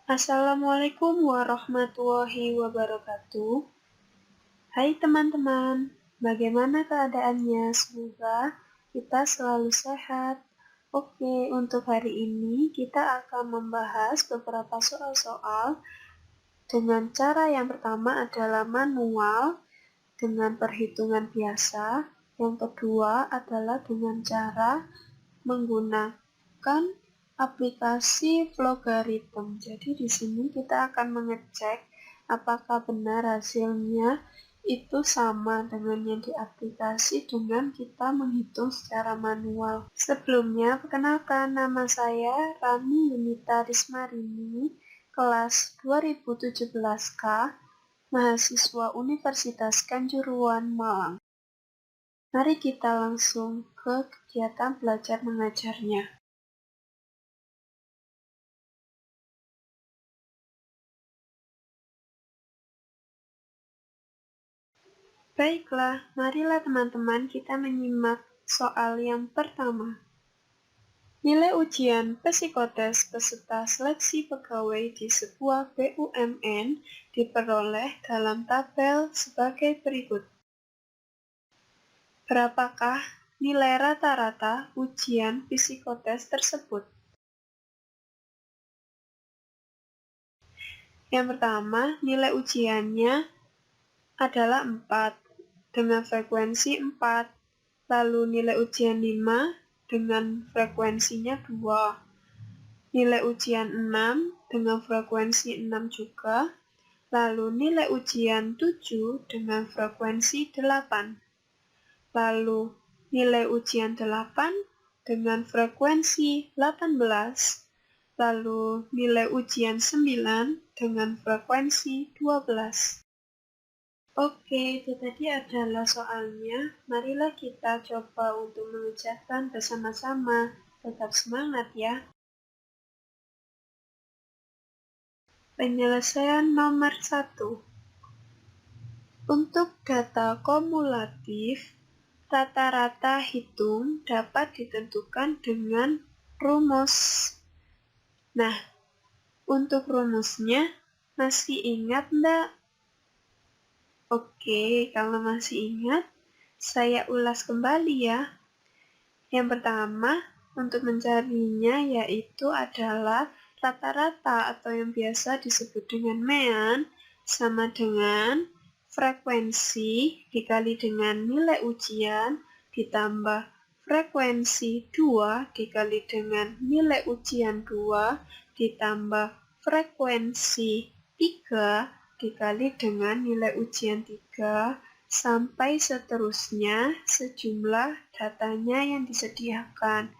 Assalamualaikum warahmatullahi wabarakatuh. Hai teman-teman, bagaimana keadaannya? Semoga kita selalu sehat. Oke, untuk hari ini kita akan membahas beberapa soal-soal dengan cara yang pertama adalah manual dengan perhitungan biasa. Yang kedua adalah dengan cara menggunakan aplikasi Vlogaritem. Jadi di sini kita akan mengecek apakah benar hasilnya itu sama dengan yang di aplikasi dengan kita menghitung secara manual. Sebelumnya, perkenalkan nama saya Rani Yunita Rismarini, kelas 2017K, mahasiswa Universitas Kanjuruhan, Malang. Mari kita langsung ke kegiatan belajar mengajarnya. Baiklah, marilah teman-teman kita menyimak soal yang pertama. Nilai ujian psikotes peserta seleksi pegawai di sebuah BUMN diperoleh dalam tabel sebagai berikut. Berapakah nilai rata-rata ujian psikotes tersebut? Yang pertama, nilai ujiannya adalah 4 dengan frekuensi 4, lalu nilai ujian 5 dengan frekuensinya 2, nilai ujian 6 dengan frekuensi 6 juga, lalu nilai ujian 7 dengan frekuensi 8, lalu nilai ujian 8 dengan frekuensi 18, lalu nilai ujian 9 dengan frekuensi 12. Oke, itu tadi adalah soalnya. Marilah kita coba untuk mengerjakan bersama-sama. Tetap semangat ya. Penyelesaian nomor 1. Untuk data kumulatif, rata-rata hitung dapat ditentukan dengan rumus. Nah, untuk rumusnya masih ingat enggak? Oke, kalau masih ingat, saya ulas kembali ya. Yang pertama, untuk mencarinya yaitu adalah rata-rata atau yang biasa disebut dengan mean sama dengan frekuensi dikali dengan nilai ujian ditambah frekuensi 2 dikali dengan nilai ujian 2 ditambah frekuensi 3 dikali dengan nilai ujian 3 sampai seterusnya sejumlah datanya yang disediakan.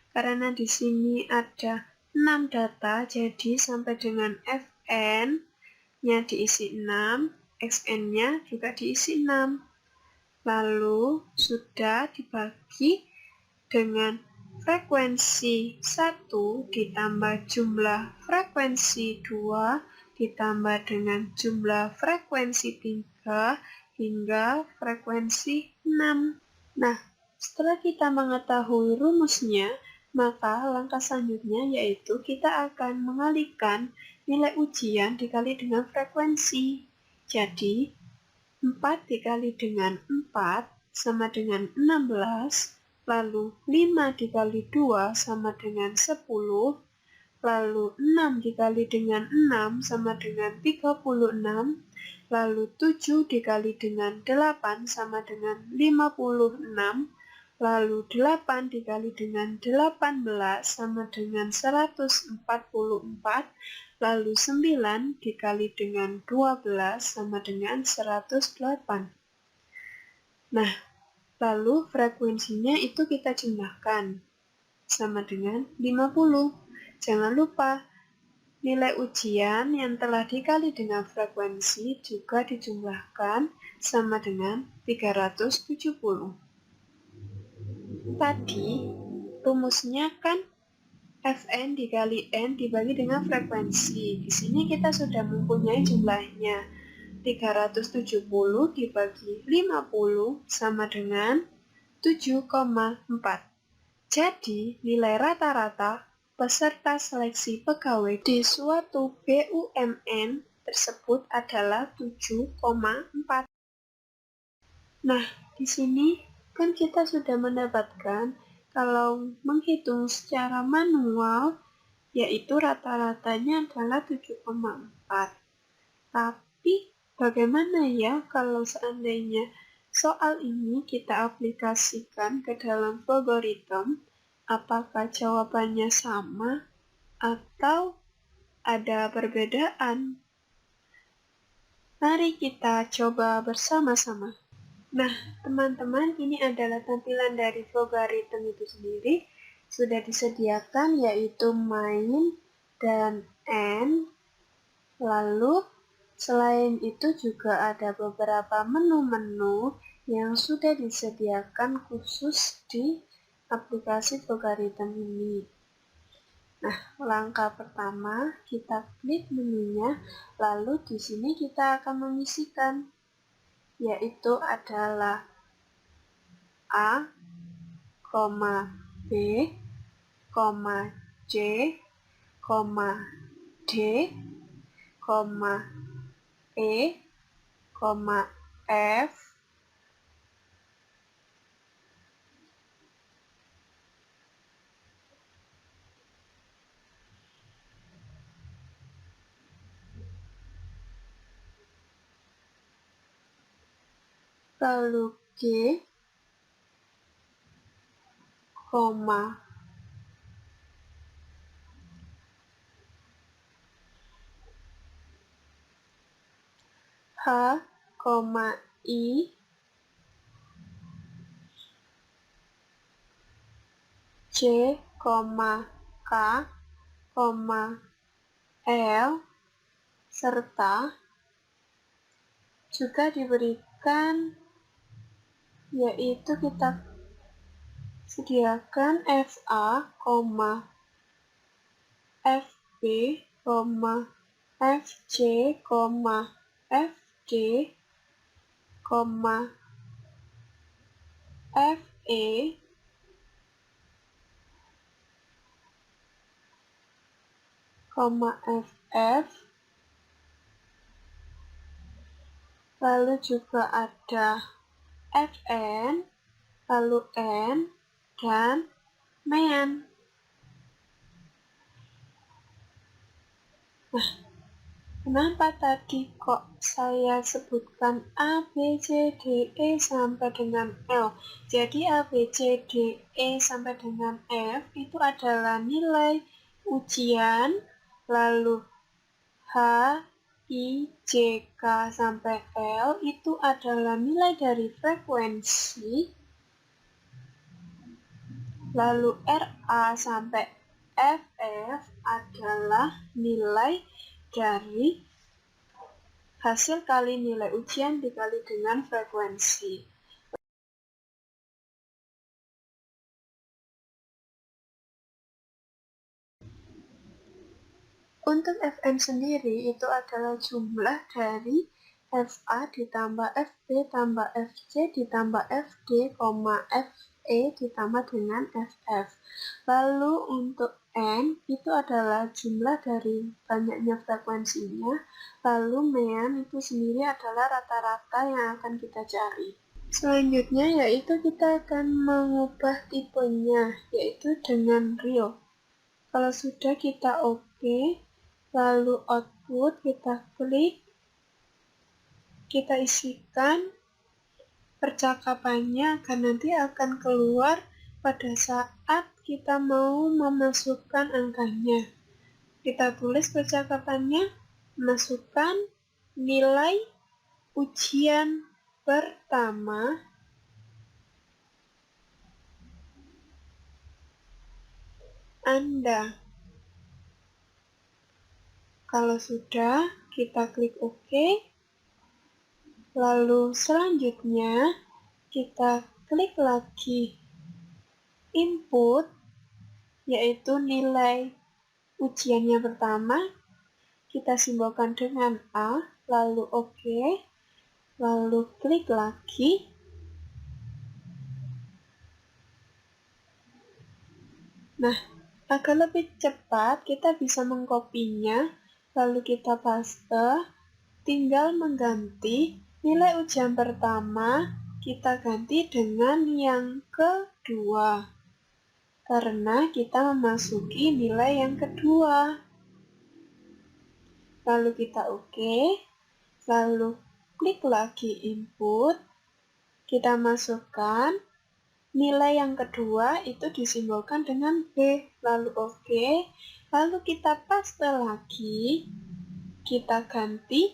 Karena di sini ada 6 data, jadi sampai dengan Fn-nya diisi 6, Xn-nya juga diisi 6. Lalu sudah dibagi dengan frekuensi 1 ditambah jumlah frekuensi 2 ditambah dengan jumlah frekuensi 3 hingga frekuensi 6. Nah, setelah kita mengetahui rumusnya, maka langkah selanjutnya yaitu kita akan mengalihkan nilai ujian dikali dengan frekuensi. Jadi, 4 dikali dengan 4 sama dengan 16, lalu 5 dikali 2 sama dengan 10, lalu 6 dikali dengan 6 sama dengan 36, lalu 7 dikali dengan 8 sama dengan 56, lalu 8 dikali dengan 18 sama dengan 144, lalu 9 dikali dengan 12 sama dengan 108. Nah, lalu frekuensinya itu kita jumlahkan sama dengan 50. Jangan lupa, nilai ujian yang telah dikali dengan frekuensi juga dijumlahkan sama dengan 370. Tadi, rumusnya kan Fn dikali N dibagi dengan frekuensi. Di sini kita sudah mempunyai jumlahnya. 370 dibagi 50 sama dengan 7,4. Jadi, nilai rata-rata peserta seleksi pegawai di suatu BUMN tersebut adalah 7,4. Nah, di sini kan kita sudah mendapatkan kalau menghitung secara manual, yaitu rata-ratanya adalah 7,4. Tapi, bagaimana ya kalau seandainya soal ini kita aplikasikan ke dalam algoritma? Apakah jawabannya sama atau ada perbedaan? Mari kita coba bersama-sama. Nah, teman-teman, ini adalah tampilan dari logaritma itu sendiri. Sudah disediakan yaitu main dan end. Lalu, selain itu juga ada beberapa menu-menu yang sudah disediakan khusus di aplikasi logaritma ini. Nah, langkah pertama kita klik menunya, lalu di sini kita akan mengisikan, yaitu adalah A, B, C, D, E, F, lalu G, H, I, J, K, L, serta juga diberikan yaitu kita sediakan FA, FB, FC, FD, FE, FF, lalu juga ada FN, lalu N, dan MEN. Nah, kenapa tadi kok saya sebutkan A, B, C, D, E sampai dengan L? Jadi A, B, C, D, E sampai dengan F itu adalah nilai ujian, lalu H, I, J, K sampai L itu adalah nilai dari frekuensi, lalu RA sampai FF adalah nilai dari hasil kali nilai ujian dikali dengan frekuensi. Untuk Fn sendiri itu adalah jumlah dari Fa ditambah Fb tambah Fc ditambah Fd, Fe ditambah dengan Ff. Lalu untuk N itu adalah jumlah dari banyaknya frekuensinya, lalu MEAN itu sendiri adalah rata-rata yang akan kita cari. Selanjutnya yaitu kita akan mengubah tipenya, yaitu dengan real. Kalau sudah kita oke, lalu output kita klik, kita isikan percakapannya akan nanti akan keluar pada saat kita mau memasukkan angkanya. Kita tulis percakapannya, masukkan nilai ujian pertama Anda. Kalau sudah, kita klik OK. Lalu selanjutnya, kita klik lagi input, yaitu nilai ujiannya pertama. Kita simbolkan dengan A, lalu OK. Lalu klik lagi. Nah, Agar lebih cepat, kita bisa mengkopinya, lalu kita paste, tinggal mengganti nilai ujian pertama, kita ganti dengan yang kedua. Karena kita memasuki nilai yang kedua. Lalu kita oke, lalu klik lagi input, kita masukkan nilai yang kedua itu disimbolkan dengan B, lalu oke, lalu kita paste lagi, kita ganti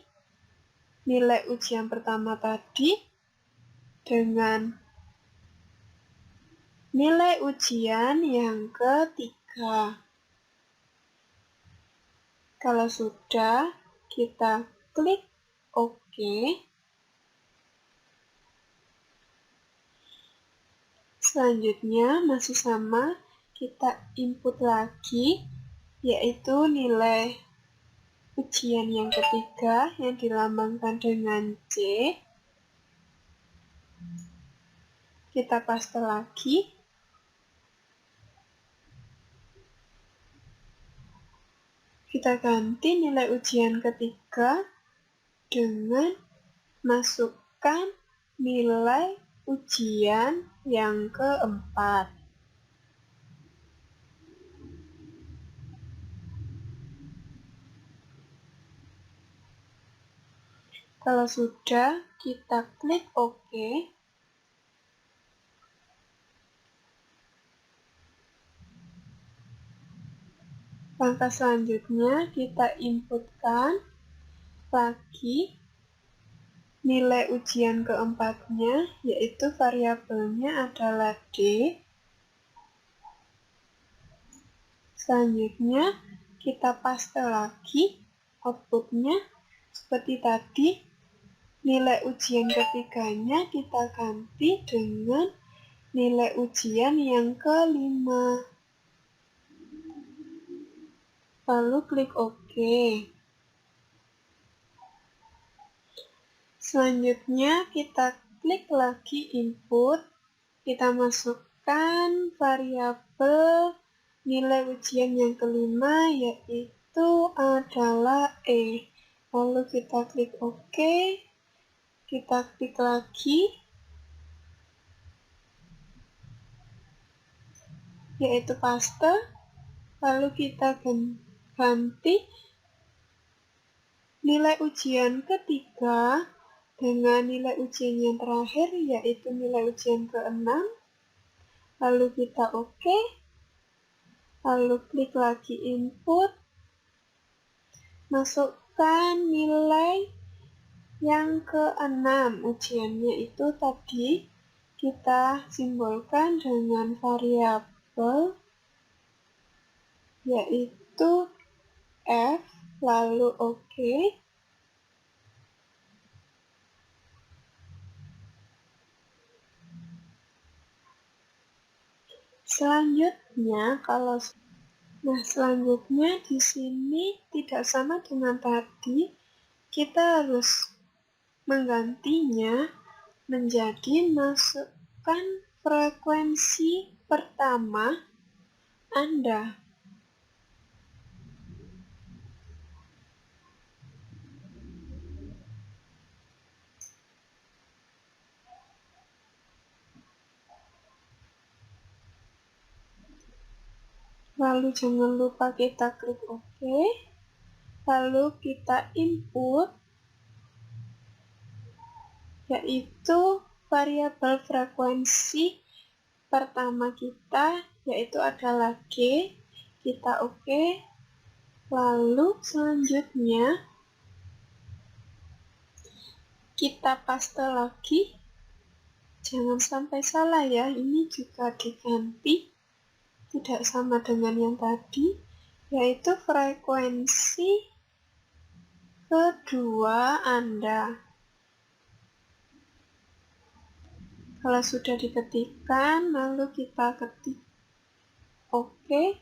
nilai ujian pertama tadi dengan nilai ujian yang ketiga. Kalau sudah, kita klik OK. Selanjutnya masih sama, kita input lagi, yaitu nilai ujian yang ketiga yang dilambangkan dengan C. Kita paste lagi. Kita ganti nilai ujian ketiga dengan masukkan nilai ujian yang keempat. Kalau sudah, kita klik OK. Langkah selanjutnya, kita inputkan lagi nilai ujian keempatnya, yaitu variabelnya adalah D. Selanjutnya, kita paste lagi outputnya seperti tadi. Nilai ujian ketiganya kita ganti dengan nilai ujian yang kelima. Lalu klik OK. Selanjutnya kita klik lagi input. Kita masukkan variabel nilai ujian yang kelima, yaitu adalah E. Lalu kita klik OK. Kita klik lagi, yaitu paste. Lalu kita ganti nilai ujian ketiga dengan nilai ujian yang terakhir, yaitu nilai ujian ke-6. Lalu kita OK. Lalu klik lagi input. Masukkan nilai yang ke-6. Ujiannya itu tadi kita simbolkan dengan variabel, yaitu F, lalu OK. Selanjutnya di sini tidak sama dengan tadi, kita harus menggantinya menjadi masukkan frekuensi pertama Anda. Lalu jangan lupa kita klik OK. Lalu kita input, yaitu variabel frekuensi pertama kita, yaitu adalah G. Kita OK. Lalu selanjutnya kita paste lagi. Jangan sampai salah ya, ini juga diganti, tidak sama dengan yang tadi, yaitu frekuensi kedua Anda. Kalau sudah diketikkan, lalu kita ketik OK.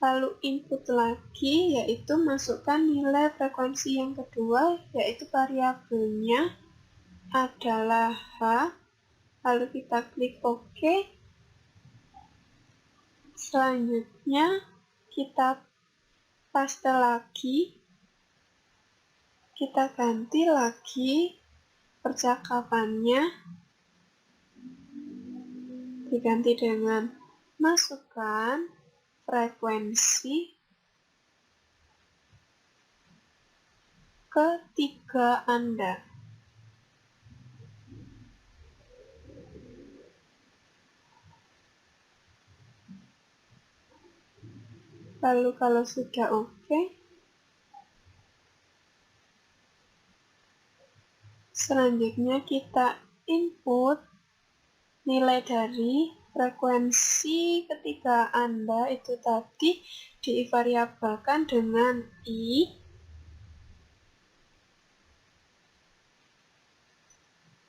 Lalu input lagi, yaitu masukkan nilai frekuensi yang kedua, yaitu variabelnya adalah H. Lalu kita klik OK. Selanjutnya kita paste lagi, kita ganti lagi percakapannya, diganti dengan masukkan frekuensi ketiga Anda. Lalu kalau sudah oke, selanjutnya kita input nilai dari frekuensi ketiga Anda itu tadi divariabelkan dengan I,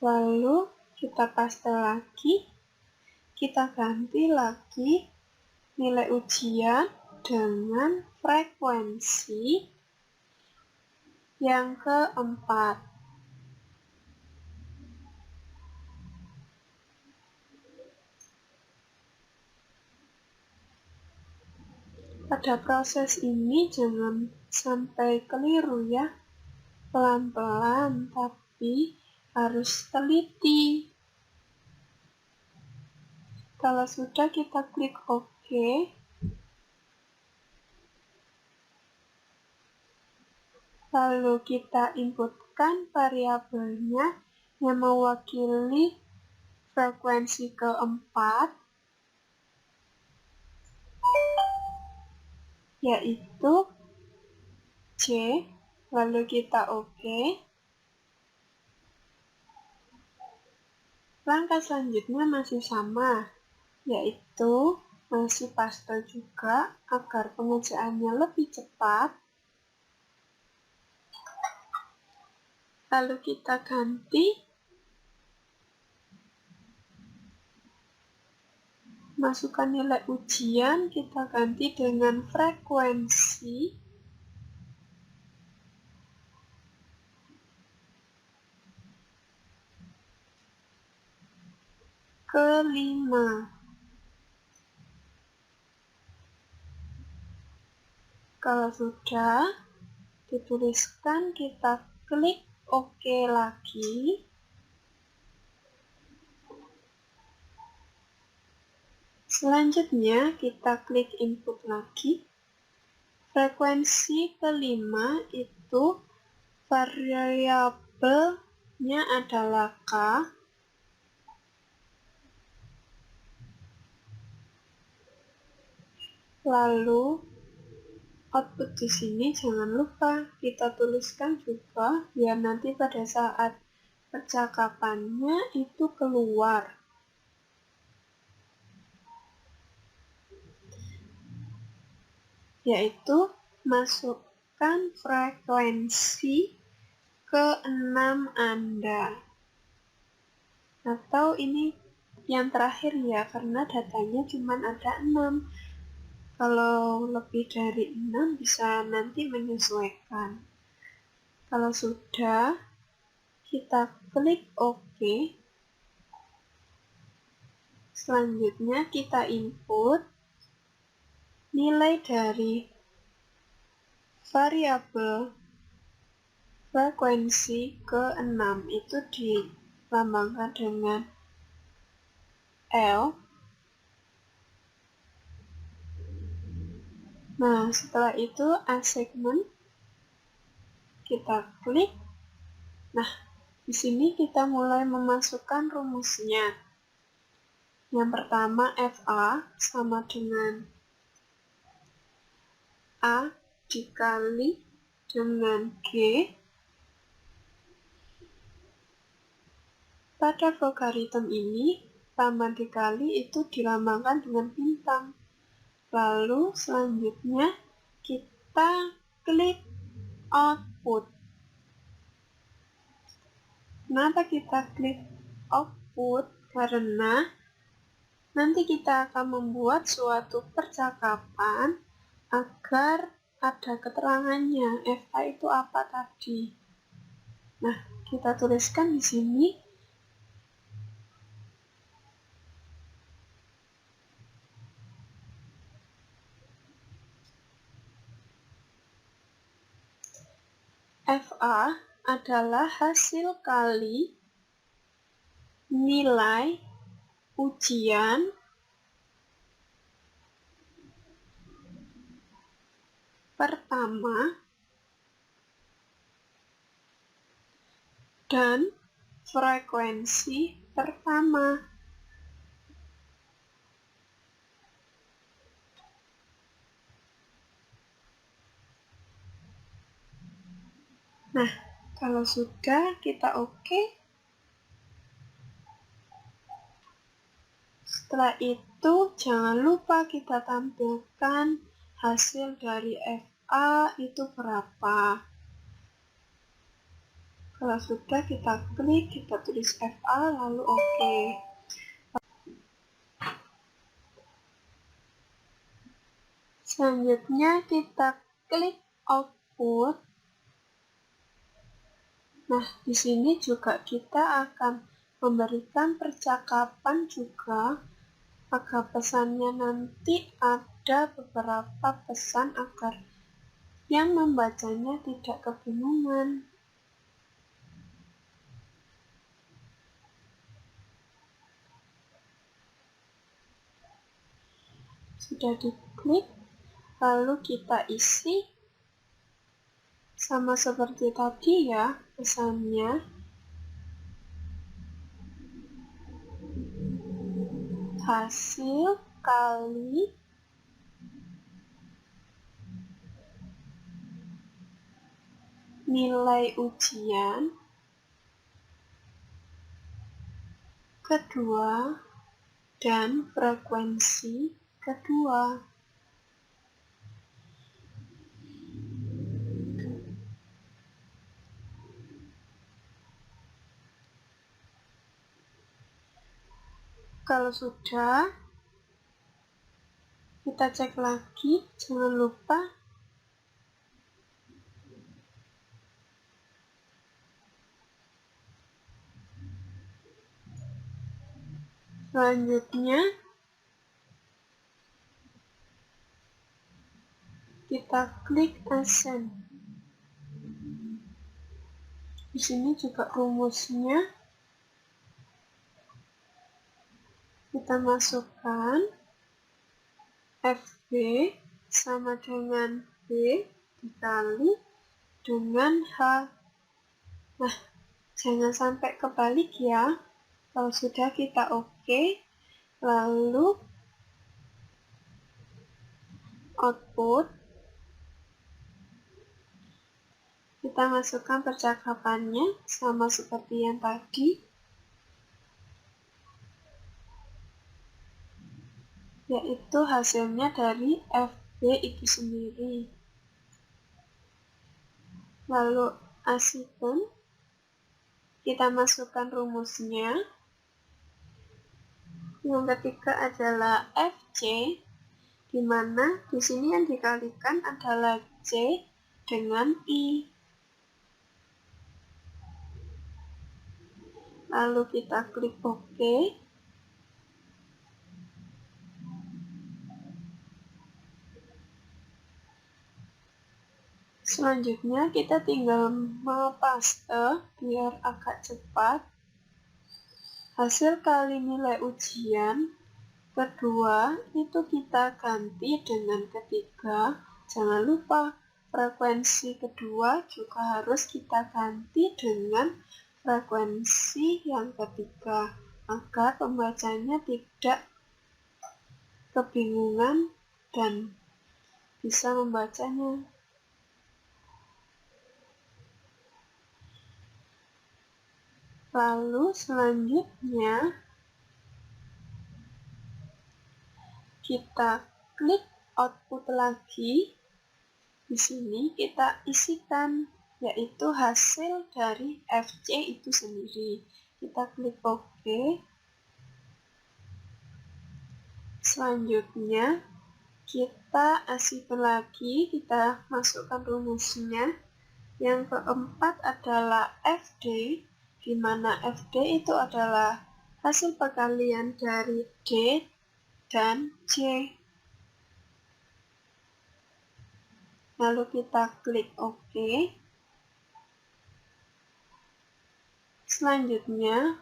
lalu kita paste lagi, kita ganti lagi nilai ujian dengan frekuensi yang keempat. Pada proses ini jangan sampai keliru ya, pelan-pelan tapi harus teliti. Kalau sudah kita klik OK. Lalu kita inputkan variabelnya yang mewakili frekuensi keempat, yaitu C. Lalu kita OK. Langkah selanjutnya masih sama, yaitu masih paste juga agar pengerjaannya lebih cepat. Lalu kita ganti masukkan nilai ujian, kita ganti dengan frekuensi kelima. Kalau sudah dituliskan, kita klik OK lagi. Selanjutnya kita klik input lagi. Frekuensi kelima itu variabelnya adalah K. Lalu output di sini jangan lupa kita tuliskan juga biar nanti pada saat percakapannya itu keluar. Yaitu masukkan frekuensi ke-6 Anda. Atau ini yang terakhir ya, karena datanya cuma ada 6. Kalau lebih dari 6 bisa nanti menyesuaikan. Kalau sudah, kita klik OK. Selanjutnya kita input nilai dari variabel frekuensi ke-6 itu dilambangkan dengan L. Nah, setelah itu assignment kita klik. Nah, di sini kita mulai memasukkan rumusnya. Yang pertama FA sama dengan A dikali dengan G. Pada logaritma ini, tambah dikali itu dilambangkan dengan bintang. Lalu selanjutnya kita klik output. Kenapa kita klik output? Karena nanti kita akan membuat suatu percakapan agar ada keterangannya. FA itu apa tadi? Nah, kita tuliskan di sini. FA adalah hasil kali nilai ujian pertama dan frekuensi pertama. Nah, kalau sudah kita oke. Setelah itu, jangan lupa kita tampilkan hasil dari FA itu berapa. Kalau sudah, kita klik, kita tulis FA, lalu oke. Selanjutnya, kita klik output. Nah, di sini juga kita akan memberikan percakapan juga, agar pesannya nanti ada beberapa pesan agar yang membacanya tidak kebingungan. Sudah diklik, lalu kita isi sama seperti tadi ya pesannya. Hasil kali nilai ujian kedua dan frekuensi kedua. Kalau sudah, kita cek lagi, jangan lupa selanjutnya kita klik assign. Di sini juga rumusnya kita masukkan FB sama dengan B dikali dengan H. Nah, jangan sampai kebalik ya. Kalau sudah kita oke, lalu output kita masukkan percakapannya sama seperti yang tadi, yaitu hasilnya dari FB itu sendiri. Lalu assign, kita masukkan rumusnya. Yang ketiga adalah FC, di mana di sini yang dikalikan adalah C dengan I. Lalu kita klik OK. Selanjutnya kita tinggal mepaste biar agak cepat. Hasil kali nilai ujian kedua itu kita ganti dengan ketiga. Jangan lupa frekuensi kedua juga harus kita ganti dengan frekuensi yang ketiga agar pembacanya tidak kebingungan dan bisa membacanya. Lalu selanjutnya kita klik output lagi. Di sini kita isikan yaitu hasil dari FC itu sendiri. Kita klik OK. Selanjutnya kita asihkan lagi, kita masukkan rumusnya. Yang keempat adalah FD, di mana FD itu adalah hasil perkalian dari D dan C. Lalu kita klik OK. Selanjutnya,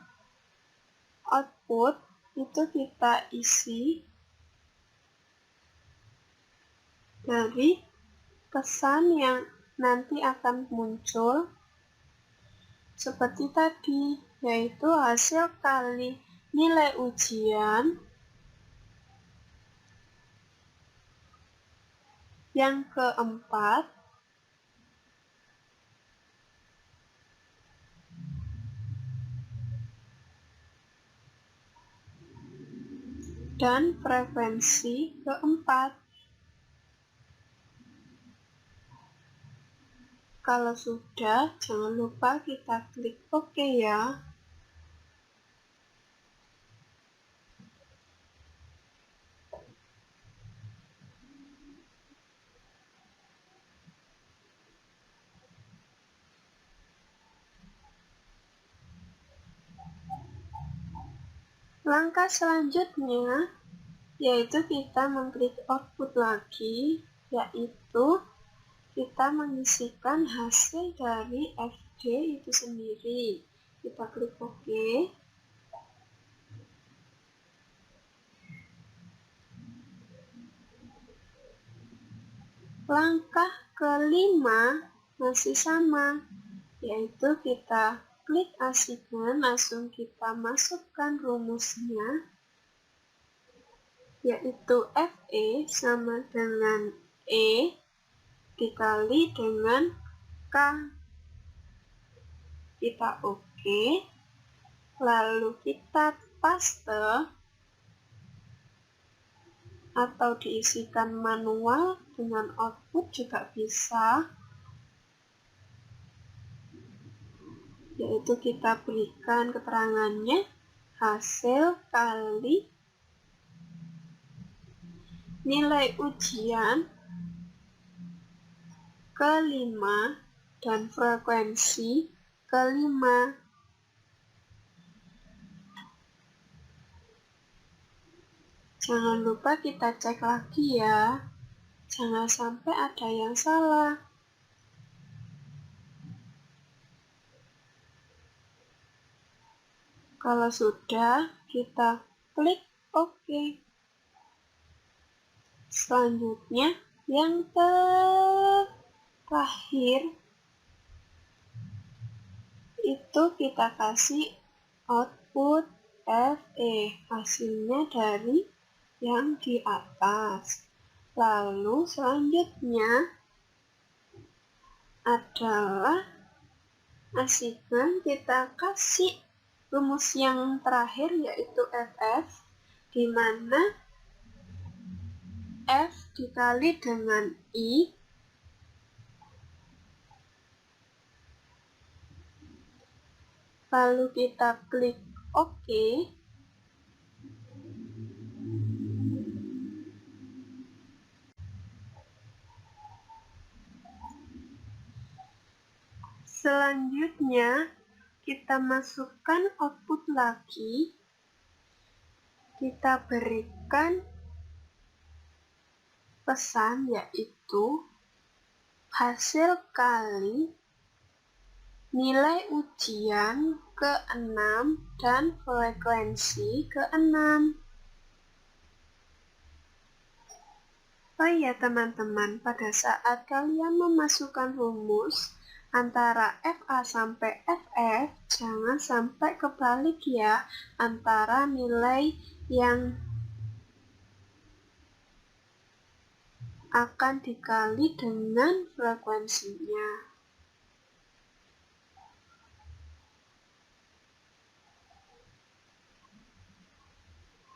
output itu kita isi dari pesan yang nanti akan muncul seperti tadi, yaitu hasil kali nilai ujian yang keempat dan frekuensi keempat. Kalau sudah, jangan lupa kita klik OK ya. Langkah selanjutnya yaitu kita mengklik output lagi, yaitu kita mengisikan hasil dari FD itu sendiri. Kita klik OK. Langkah kelima masih sama, yaitu kita klik assignment, langsung kita masukkan rumusnya, yaitu FE sama dengan E dikali dengan K. Kita OK, lalu kita paste atau diisikan manual dengan output juga bisa, yaitu kita berikan keterangannya hasil kali nilai ujian kelima dan frekuensi kelima. Jangan lupa kita cek lagi ya, jangan sampai ada yang salah. Kalau sudah, kita klik OK. Selanjutnya, yang terakhir itu kita kasih output FE, hasilnya dari yang di atas. Lalu selanjutnya adalah assignment, kita kasih rumus yang terakhir yaitu FF, di mana F dikali dengan I lalu kita klik OK. Selanjutnya kita masukkan output lagi, kita berikan pesan yaitu hasil kali nilai ujian ke-6 dan frekuensi ke-6. Oh iya teman-teman, pada saat kalian memasukkan rumus antara FA sampai FF, jangan sampai kebalik ya antara nilai yang akan dikali dengan frekuensinya.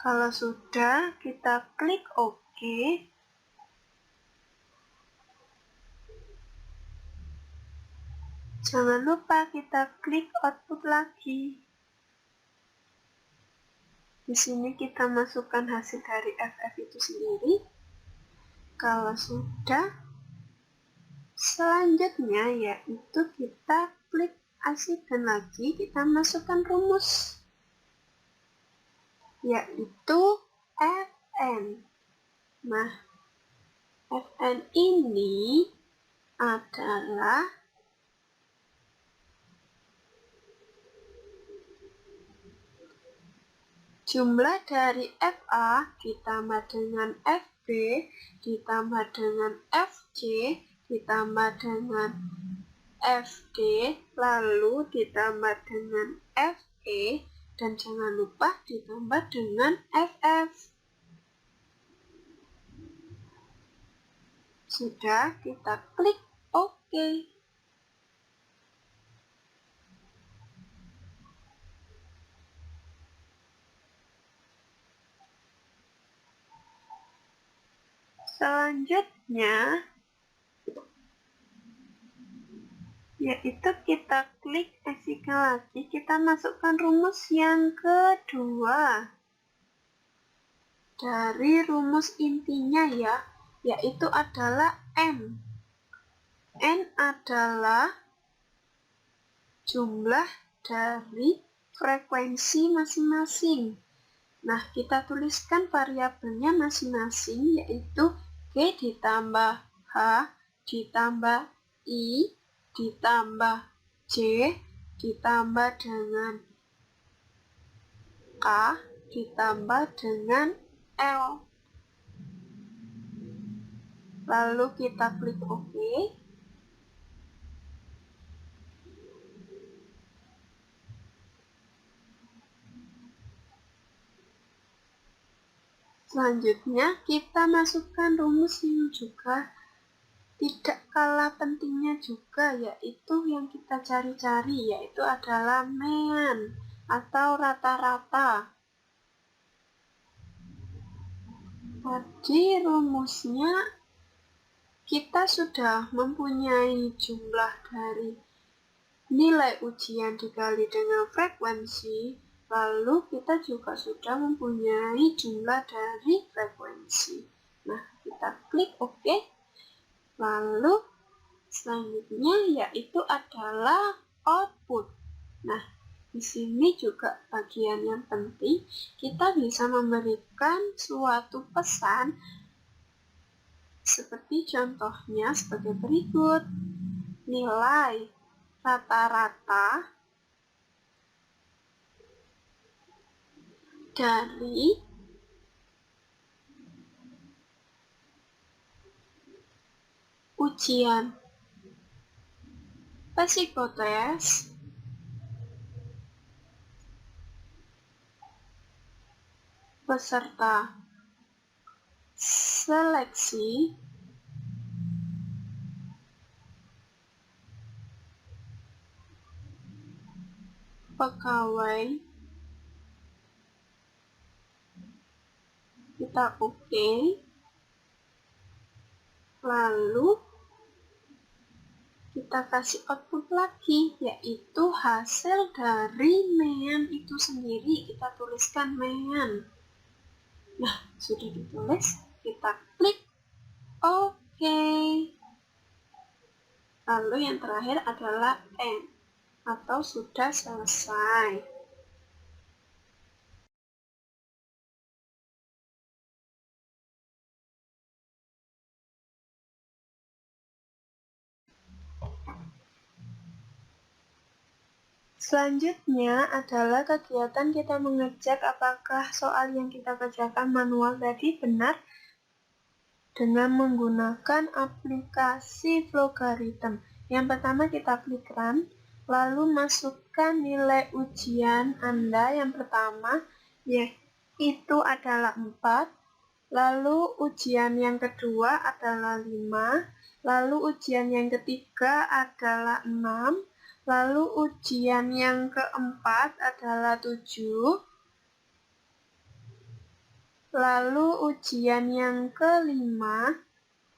Kalau sudah, kita klik OK. Jangan lupa kita klik output lagi. Di sini kita masukkan hasil dari FF itu sendiri. Kalau sudah, selanjutnya yaitu kita klik assignment lagi, kita masukkan rumus, yaitu Fn. Nah, Fn ini adalah Jumlah dari FA ditambah dengan FB ditambah dengan FC ditambah dengan FD lalu ditambah dengan FE dan jangan lupa ditambah dengan FF. Sudah, kita klik OK. Selanjutnya, yaitu kita klik execute lagi, kita masukkan rumus yang kedua. Dari rumus intinya ya, yaitu adalah N. N adalah jumlah dari frekuensi masing-masing. Nah, kita tuliskan variabelnya masing-masing, yaitu G ditambah H ditambah I ditambah J ditambah dengan K ditambah dengan L. Lalu kita klik OK. Selanjutnya, kita masukkan rumus yang juga tidak kalah pentingnya juga, yaitu yang kita cari-cari, yaitu adalah mean atau rata-rata. Jadi rumusnya kita sudah mempunyai jumlah dari nilai ujian dikali dengan frekuensi, lalu kita juga sudah mempunyai jumlah dari frekuensi. Nah, kita klik OK. Lalu selanjutnya yaitu adalah output. Nah, di sini juga bagian yang penting, kita bisa memberikan suatu pesan seperti contohnya sebagai berikut. Nilai rata-rata dari ujian psikotes beserta seleksi pegawai, kita OK. Lalu kita kasih output lagi, yaitu hasil dari mean itu sendiri. Kita tuliskan mean. Nah, sudah ditulis, kita klik OK. Lalu yang terakhir adalah N, atau sudah selesai. Selanjutnya adalah kegiatan kita mengecek apakah soal yang kita kerjakan manual tadi benar dengan menggunakan aplikasi Flowgarithm. Yang pertama kita klik Run, lalu masukkan nilai ujian Anda yang pertama, yaitu adalah 4, lalu ujian yang kedua adalah 5, lalu ujian yang ketiga adalah 6, lalu ujian yang keempat adalah 7, lalu ujian yang kelima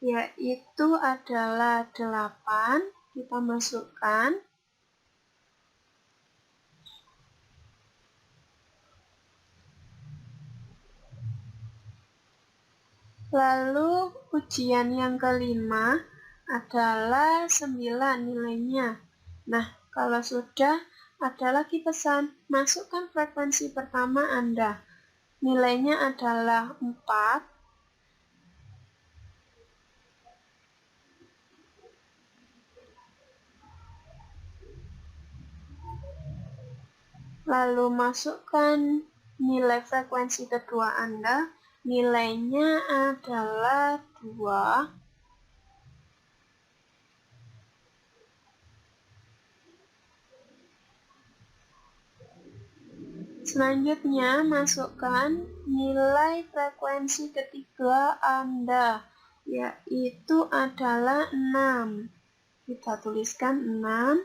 yaitu adalah 8, kita masukkan. Lalu ujian yang kelima adalah 9 nilainya. Nah, kalau sudah, ada lagi pesan, masukkan frekuensi pertama Anda. Nilainya adalah 4. Lalu masukkan nilai frekuensi kedua Anda, nilainya adalah 2. Selanjutnya, masukkan nilai frekuensi ketiga Anda, yaitu adalah 6. Kita tuliskan 6.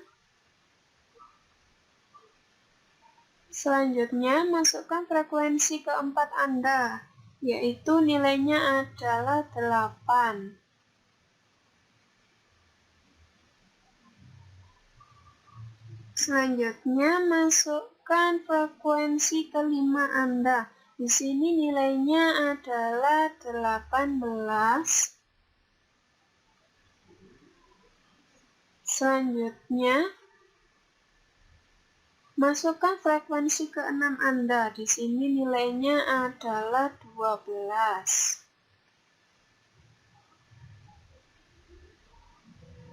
Selanjutnya, masukkan frekuensi keempat Anda, yaitu nilainya adalah 8. Selanjutnya, masukkan frekuensi kelima Anda. Di sini nilainya adalah 18. Selanjutnya, masukkan frekuensi keenam Anda. Di sini nilainya adalah 12.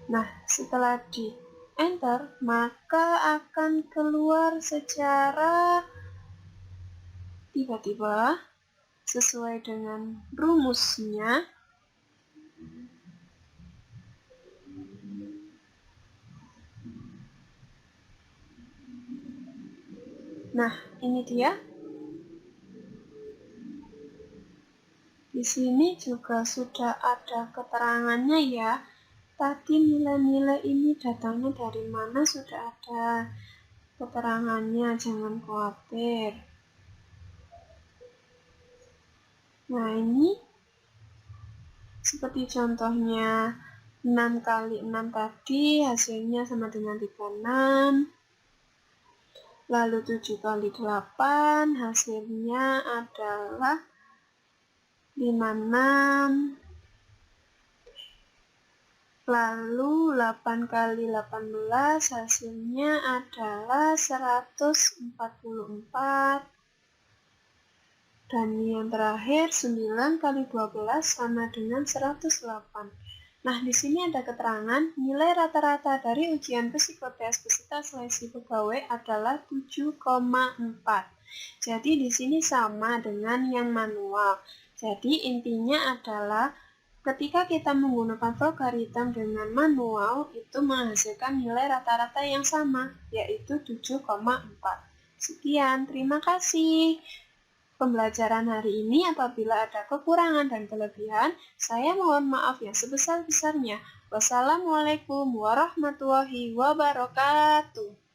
Nah, setelah di enter, maka akan keluar secara tiba-tiba sesuai dengan rumusnya. Nah, ini dia. Di sini juga sudah ada keterangannya ya. Tadi nilai-nilai ini datangnya dari mana sudah ada keterangannya, jangan khawatir. Nah, ini seperti contohnya 6 kali 6 tadi hasilnya sama dengan 36. Lalu 7 kali 8 hasilnya adalah 56. Lalu 8 kali 18 hasilnya adalah 144. Dan yang terakhir 9 kali 12 sama dengan 108. Nah, di sini ada keterangan nilai rata-rata dari ujian psikotes peserta seleksi pegawai adalah 7,4. Jadi di sini sama dengan yang manual. Jadi intinya adalah ketika kita menggunakan logaritma dengan manual, itu menghasilkan nilai rata-rata yang sama, yaitu 7,4. Sekian, terima kasih. Pembelajaran hari ini apabila ada kekurangan dan kelebihan, saya mohon maaf yang sebesar-besarnya. Wassalamualaikum warahmatullahi wabarakatuh.